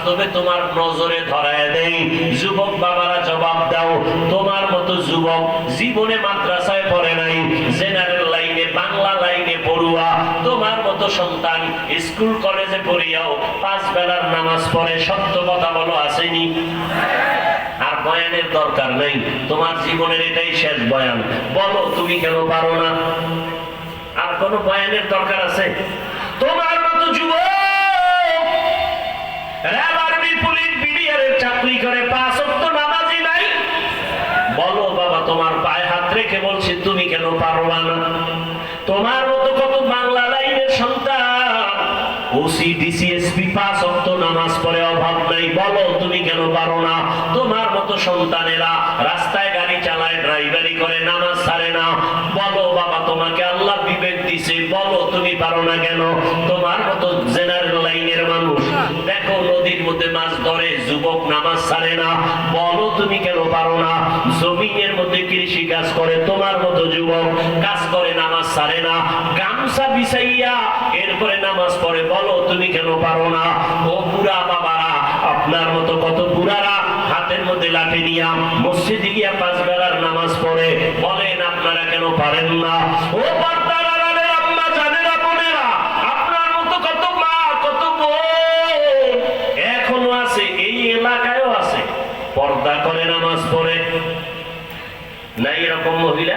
বাস্তবে তোমার নজরে ধরায় দেই। যুবক বাবারা জবাব দাও, তোমার মতো যুবক জীবনে মাদ্রাসায় পড়ে নাই, জেনারেল লাইনে বাংলা লাইনে পড়ুয়া, তোমার মতো সন্তান স্কুল কলেজে পড়িয়াও 5 বেলার নামাজ পড়ে, সত্য কথা বলো আসেনি? আর বয়ানের দরকার নেই, তোমার জীবনের এটাই শেষ বয়ান, বলো তুমি কেন পারো না? আর কোন বয়ানের দরকার আছে? তোমার মতো যুবক র্যাব আর্মি পুলিশ বিডিআরের চাকরি করে 5 ওয়াক্ত নামাজি নাই, বলো বাবা তোমার পায়ে হাত রেখে বলছি তুমি কেন পারবা না? তোমার মতো কত বাংলা লাইনের সন্তান ওসি ডিসিএসপি 5 ওয়াক্ত নামাজ পড়ে, অভাব নাই, বলো তুমি কেন পারো না? তোমার মতো সন্তানেরা রাস্তায় গাড়ি চালায়, ড্রাইভারি করে, নামাজ ছাড়ে না, বলো বাবা তোমাকে আল্লাহ বিবেক দিছে, বলো তুমি পারো না কেন? তোমার মতো জেনারেল লাইনের মানুষ দেখো নদীর মধ্যে মাছ ধরে, যুবক নামাজ ছাড়ে না, বলো তুমি কেন পারো না? জমিনের মধ্যে কৃষি কাজ করে, তোমার মতো যুবক কাজ করে, নামাজ ছাড়ে না, গামছা বিছাইয়া এরপরে নামাজ পড়ে, বলো তুমি কেন পারো না? ও বুড়া বাবারা, আপনার মতো কত বুড়ারা হাতের মধ্যে লাঠি নিয়া মসজিদে গিয়া 5 বেলার নামাজ পড়ে, বলেন আপনারা কেন পারেন না? ও পর্দার আড়ালের আম্মা জানেরা বোনেরা, আপনার মতো কত মা কত বোন এখনো আছে, এই এলাকায়ও আছে, পর্দা করে নামাজ পড়ে। নাই এরকম মহিলা?